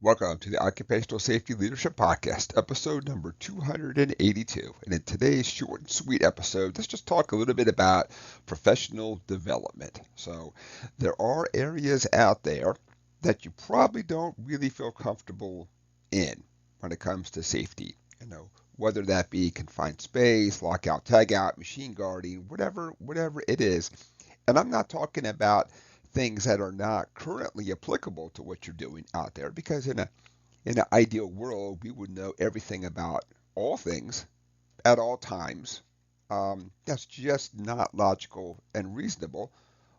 Welcome to the Occupational Safety Leadership Podcast, episode number 282. And in today's short and sweet episode, let's just talk a little bit about professional development. So, there are areas out there that you probably don't really feel comfortable in when it comes to safety. Whether that be confined space, lockout, tagout, machine guarding, whatever it is. And I'm not talking about things that are not currently applicable to what you're doing out there because in an ideal world we would know everything about all things at all times. That's just not logical and reasonable.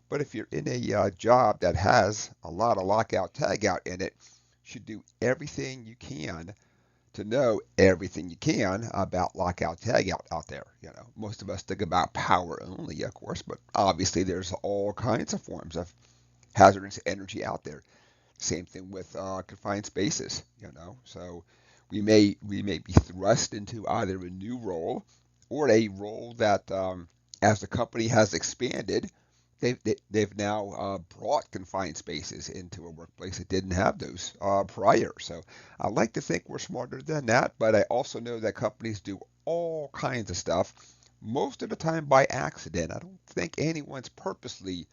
But if you're in a job that has a lot of lockout tagout in it, you should do everything you can to know everything you can about lockout tagout out there. Most of us think about power only, of course, but obviously there's all kinds of forms of hazardous energy out there. Same thing with confined spaces. So we may be thrust into either a new role or a role that, as the company has expanded, they've now brought confined spaces into a workplace that didn't have those prior. So I like to think we're smarter than that, but I also know that companies do all kinds of stuff, most of the time by accident. I don't think anyone's purposely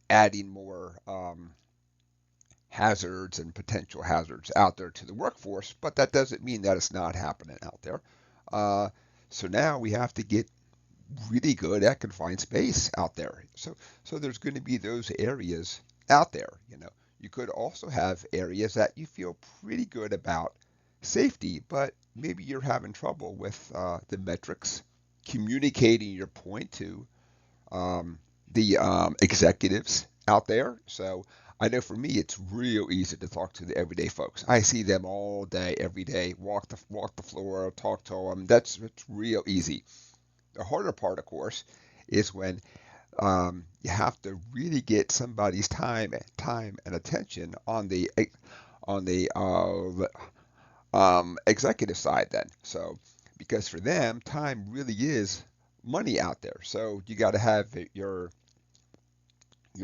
adding more hazards and potential hazards out there to the workforce, but that doesn't mean that it's not happening out there. Uh, so now we have to get really good at confined space out there. So there's going to be those areas out there. You could also have areas that you feel pretty good about safety, but maybe you're having trouble with the metrics, communicating your point to the executives out there. So I know for me, it's real easy to talk to the everyday folks. I see them all day, every day. Walk the floor, talk to them. That's real easy. The harder part, of course, is when you have to really get somebody's time and attention on the executive side. Then, so because for them, time really is money out there. So you got to have your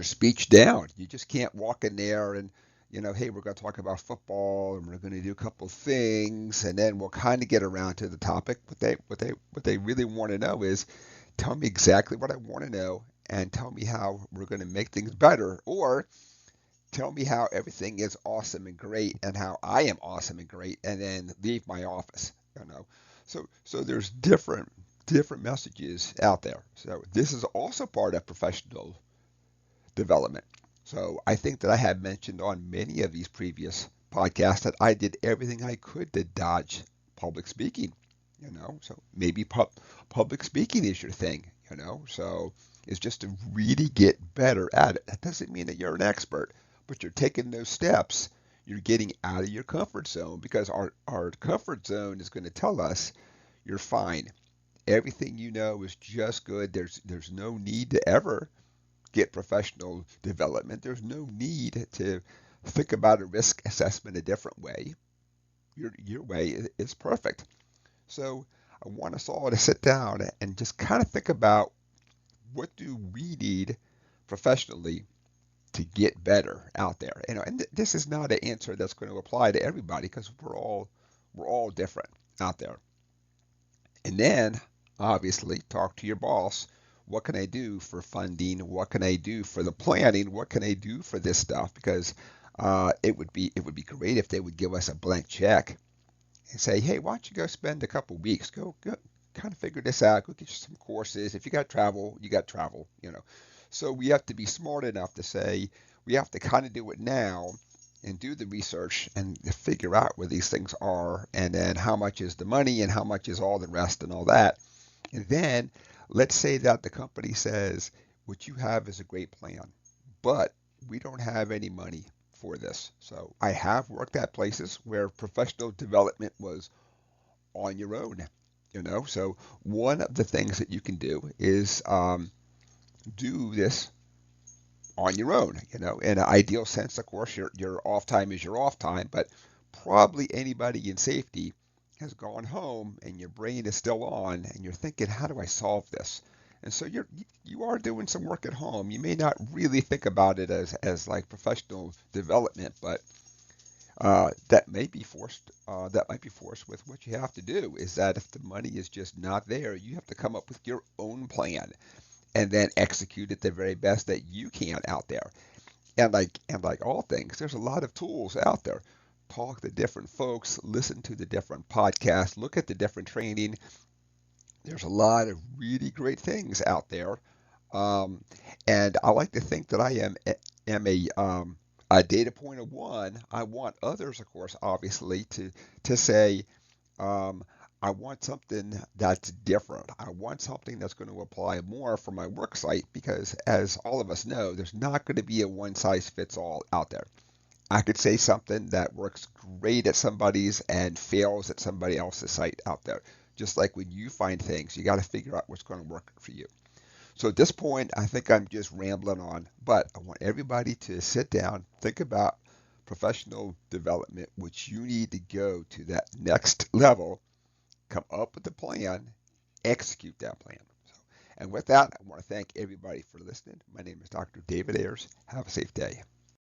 speech down. You just can't walk in there and hey, we're going to talk about football and we're going to do a couple of things, and then we'll kind of get around to the topic. What they really want to know is tell me exactly what I want to know and tell me how we're going to make things better, or tell me how everything is awesome and great and how I am awesome and great, and then leave my office. So there's different messages out there. So this is also part of professional development. So I think that I have mentioned on many of these previous podcasts that I did everything I could to dodge public speaking. So maybe public speaking is your thing. So it's just to really get better at it. That doesn't mean that you're an expert, but you're taking those steps. You're getting out of your comfort zone because our comfort zone is going to tell us you're fine. Everything you know is just good. There's no need to ever get professional development. There's no need to think about a risk assessment a different way. Your way is perfect. So I want us all to sit down and just kind of think about what do we need professionally to get better out there. And this is not an answer that's going to apply to everybody because we're all different out there. And then obviously talk to your boss. What can I do for funding? What can I do for the planning? What can I do for this stuff? Because it would be great if they would give us a blank check and say, hey, why don't you go spend a couple weeks, go kind of figure this out, go get you some courses. If you got travel, you got travel. So we have to be smart enough to say we have to kind of do it now and do the research and figure out where these things are, and then how much is the money and how much is all the rest and all that. And then let's say that the company says, what you have is a great plan, but we don't have any money for this. So I have worked at places where professional development was on your own. So one of the things that you can do is do this on your own. In an ideal sense, of course, your off time is your off time, but probably anybody in safety has gone home and your brain is still on and you're thinking, how do I solve this? And so you are doing some work at home. You may not really think about it as like professional development, but that might be forced with what you have to do is that if the money is just not there, you have to come up with your own plan and then execute it the very best that you can out there. And like all things, there's a lot of tools out there. Talk to different folks, listen to the different podcasts, look at the different training. There's a lot of really great things out there. Um, and I like to think that am a data point of one. I want others, of course, obviously, to say, um, I want something that's different. I want something that's going to apply more for my work site because, as all of us know, there's not going to be a one size fits all out there. I could say something that works great at somebody's and fails at somebody else's site out there. Just like when you find things, you got to figure out what's going to work for you. So at this point, I think I'm just rambling on, but I want everybody to sit down, think about professional development, which you need to go to that next level, come up with a plan, execute that plan. So, and with that, I want to thank everybody for listening. My name is Dr. David Ayers. Have a safe day.